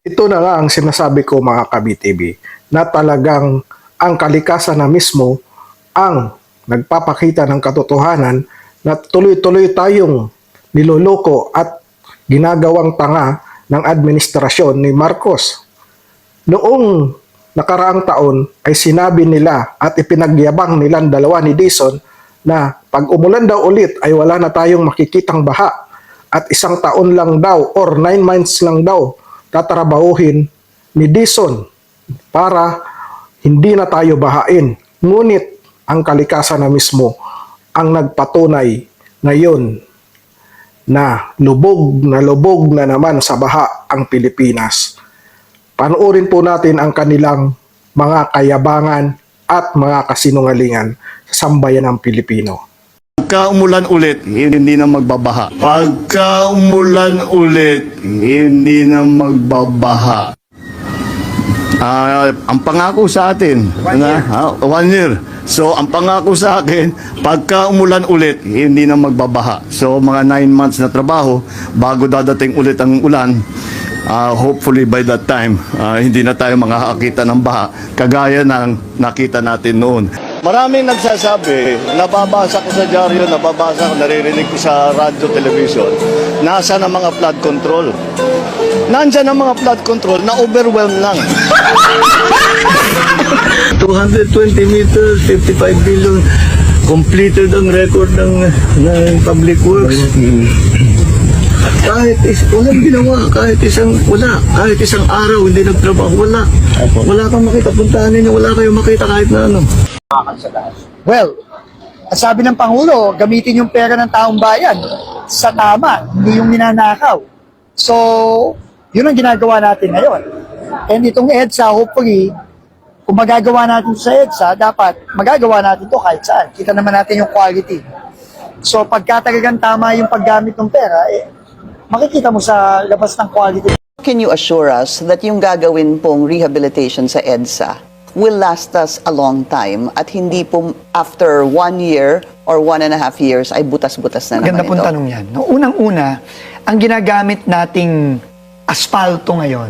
Ito na nga ang sinasabi ko mga ka-BTV, na talagang ang kalikasan na mismo ang nagpapakita ng katotohanan na tuloy-tuloy tayong niloloko at ginagawang tanga ng administrasyon ni Marcos. Noong nakaraang taon ay sinabi nila at ipinagyabang nilang dalawa ni Dizon na pag umulan daw ulit ay wala na tayong makikitang baha at 1 taon lang daw or 9 months lang daw tatrabahuhin ni Dizon para hindi na tayo bahain. Ngunit ang kalikasan na mismo ang nagpatunay ngayon na lubog na naman sa baha ang Pilipinas. Panoorin po natin ang kanilang mga kayabangan at mga kasinungalingan sa sambayan ng Pilipino. Pagka umulan ulit, hindi na magbabaha. Pagka umulan ulit, hindi na magbabaha. Ang pangako sa atin, 1 year. So, ang pangako sa akin, pagka umulan ulit, hindi na magbabaha. So, mga 9 months na trabaho, bago dadating ulit ang ulan, hopefully by that time, hindi na tayo makakakita ng baha, kagaya ng nakita natin noon. Maraming nagsasabi, nababasa ko sa dyaryo, naririnig ko sa radyo, television, nasa ng mga flood control. Nandyan ang mga flood control na overwhelmed lang. 220 meters, 55 billion, completed ang record ng Public Works. Kahit walang ginawa, kahit isang araw hindi nagtrabaho, wala kang makita, puntahan ninyo, wala kayong makita kahit na ano. Well, ang sabi ng Pangulo, gamitin yung pera ng taong bayan sa tama, hindi yung ninanakaw. So, yun ang ginagawa natin ngayon. And itong EDSA, hopefully, kung magagawa natin sa EDSA, dapat magagawa natin to kahit saan. Kita naman natin yung quality. So, pagka talagang tama yung paggamit ng pera, makikita mo sa labas ng quality. Can you assure us that yung gagawin pong rehabilitation sa EDSA will last us a long time at hindi po after 1 year or 1.5 years ay butas-butas na naman Ganda pong tanong yan. No, unang-una, ang ginagamit nating asfalto ngayon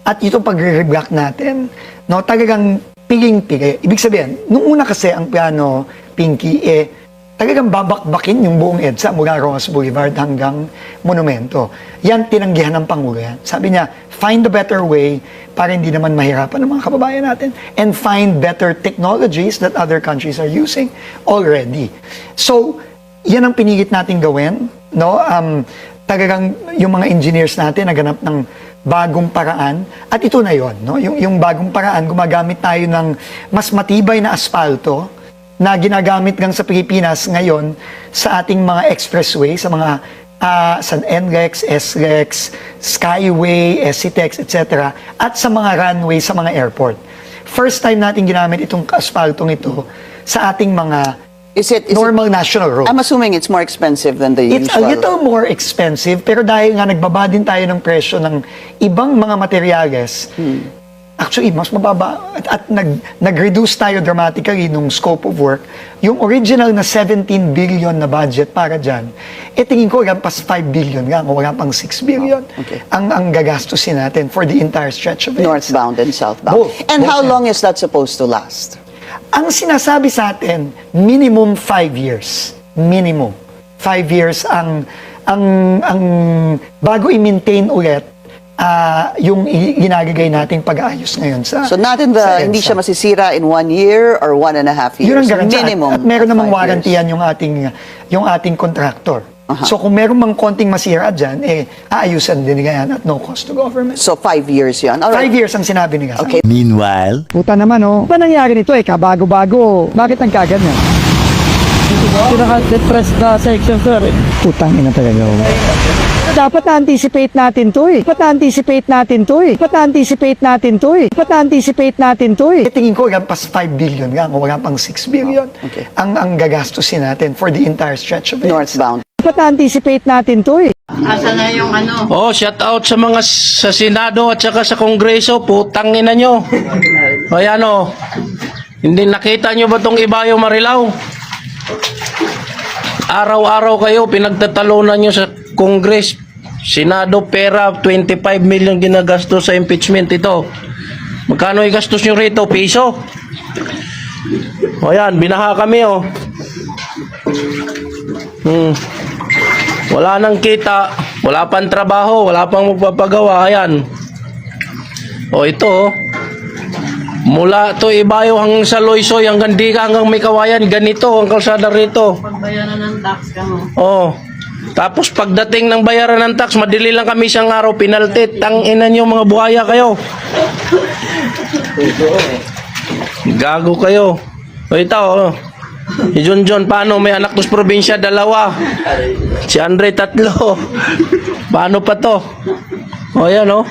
at itong pagre-reblock natin, no, talagang piling-pili. Ibig sabihin, nung una kasi ang plano, Pinky, talagang babakbakin yung buong EDSA mula Rojas Boulevard hanggang Monumento. Yan, tinanggihan ng Pangulo yan. Sabi niya, find a better way para hindi naman mahirapan ng mga kababayan natin and find better technologies that other countries are using already. So, yan ang pinilit natin gawin. No? Talagang yung mga engineers natin naganap ng bagong paraan at ito na yon, no? Yung bagong paraan, gumagamit tayo ng mas matibay na asfalto na ginagamit lang sa Pilipinas ngayon sa ating mga expressway, sa mga sa NLEX, SLEX, Skyway, SCTEX, etc. at sa mga runway sa mga airport. First time natin ginamit itong asphaltong ito sa ating mga normal national roads. I'm assuming it's more expensive than the usual. It's a little more expensive, pero dahil nga nagbaba din tayo ng presyo ng ibang mga materyales, actually, mas mababa at nag-reduce tayo dramatically nung scope of work. Yung original na 17 billion na budget para dyan, tingin ko lampas 5 billion lang o wala pang 6 billion ang gagastusin natin for the entire stretch of it. Northbound and southbound. Both. And how long is that supposed to last? Ang sinasabi sa atin, minimum 5 years. Minimum. 5 years ang bago i-maintain ulit yung ginagagay nating pag-aayos ngayon sa So not in the, hindi siya masisira in 1 year or 1.5 years. Yun ang garantiya. Minimum. At meron namang 5 warranty years. yan yung ating contractor. So kung meron mang konting masira dyan, aayusan din nila yan at no cost to government. So 5 years yan. All 5 right. years ang sinabi nila. Okay. Meanwhile, Puta naman, oh. Ba nangyari nito kabago-bago? Bakit ang kaganyan? Pinaka-depressed na section, sir. Putang ina talaga, oh. Dapat na-anticipate natin to, Tingin ko lampas 5 billion lang o wala pang 6 billion ang gagastusin natin for the entire stretch of it. Northbound. Dapat na-anticipate natin to, Asa na yung ano? Oh, shout out sa mga sa Senado at saka sa Kongreso, putang ina nyo. O yan o. Hindi nakita nyo ba tong Ibayo Marilao? Araw-araw kayo pinagtatalunan nyo sa Congress. Senado pera, 25 million ginagastos sa impeachment ito. Magkano igastos nyo rito? Piso? O yan, binaha kami oh. Wala nang kita, wala pang trabaho, wala pang magpapagawa. Ayan. O ito oh. Mula to Ibayo hanggang sa Loisoy, hanggang Dika, hanggang may kawayan, ganito ang kalsada rito. Pagbayaran ng tax ka mo. Oh. Tapos pagdating ng bayaran ng tax, madali lang kami isang araw pinaltit. Tangina nyo mga buhaya kayo. Gago kayo. O ito oh. Si John, paano? May anak ko sa probinsya, 2. Si Andre, 3. Paano pa to? O yan oh.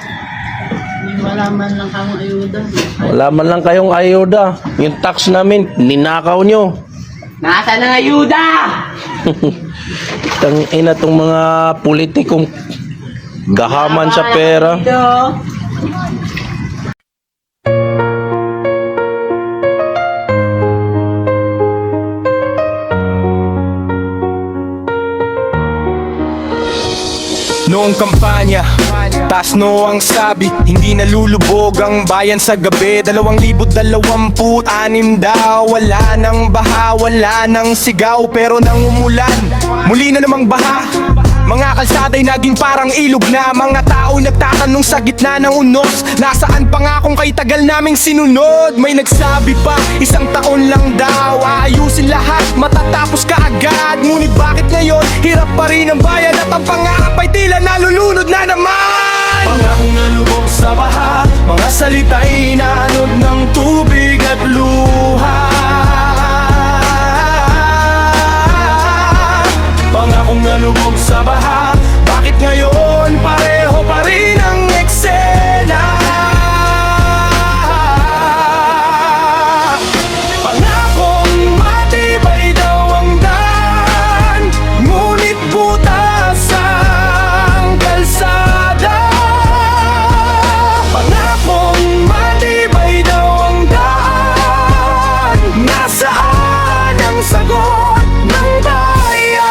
Wala man lang kang ayuda. Wala man lang kayong ayuda. Yung tax namin, ninakaw nyo. Nasaan ang ayuda? Tangina tong mga politikong gahaman sa pera. Noong kampanya, tasno ang sabi, hindi nalulubog ang bayan sa gabi. 2026 daw, wala nang baha, wala nang sigaw. Pero nang umulan, muli na namang baha. Mga kalsada'y naging parang ilog na. Mga tao nagtatanong sa gitna ng unos, nasaan pa nga kung kay tagal naming sinunod? May nagsabi pa, 1 taon lang daw, aayusin lahat, matatapos ka agad. Ngunit bakit ngayon, hirap pa rin ang bayan at ang pangarap ay tila nalulunod na naman. Pangakong nalubog sa baha, mga salita'y inaanod ng tubig at luha. Pangakong nalubog sa baha, bakit ngayon pareho pa rin ang eksena? Pangakong matibay daw ang daan, ngunit butas ang kalsada. Pangakong matibay daw ang daan, nasaan ang sagot ng bayan?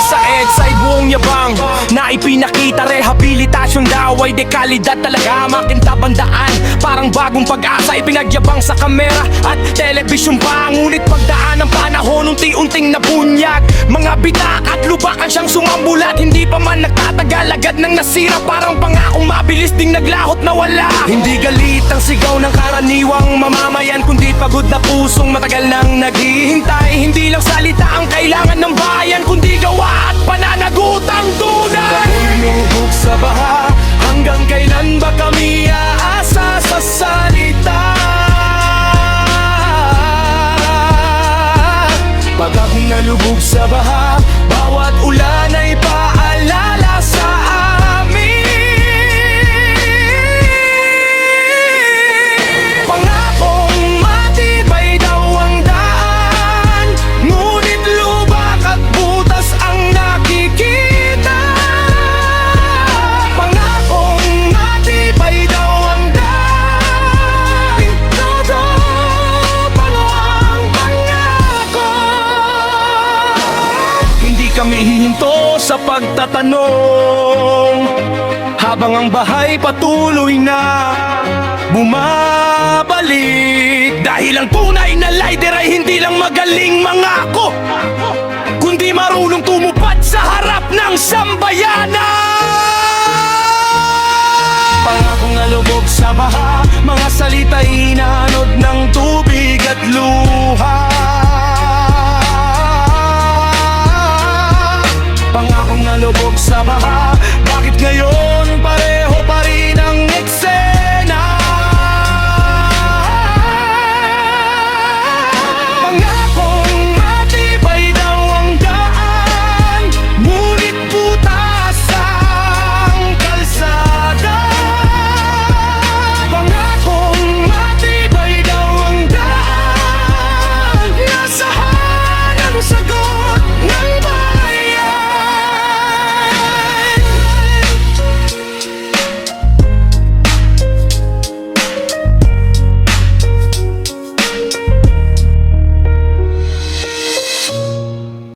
Sa EDSA ay buong yabang na ipinakita, rehabilitasyon daw ay dekalidad talaga. Makintabandaan, parang bagong pag-asa ipinagyabang sa kamera at telebisyon pa. Ngunit pagdaan ng panahon, unti-unting nabunyag. Mga bitak at lubakan siyang sumambulat. Hindi pa man nagtatagal, agad nang nasira. Parang pangakong mabilis ding naglahot na wala. Hindi galit ang sigaw ng karaniwang mamamayan, kundi pagod na pusong matagal nang naghihintay. Hindi lang salita ang kailangan ng bayan, kundi gawa at pananagutang tunay. Lumubog sa baha, hanggang kailan ba kami aasa sa salita? Pag akong nalubog sa baha, bawat ulan ay paalala sa amin. Pangakong matibay daw ang daan, ngunit lubak at butas ang nakikita. Pangakong matibay daw ang daan, todo pano ang pangako. Hindi kami hihinto sa pagtatanong, habang ang bahay patuloy na bumabalik. Dahil ang tunay na lighter ay hindi lang magaling mangako, kundi marunong tumupad sa harap ng sambayanan. Pangakong nalubog sa baha, mga salita'y inaanod ng tubig at luha. Pangakong nalubog sa baha,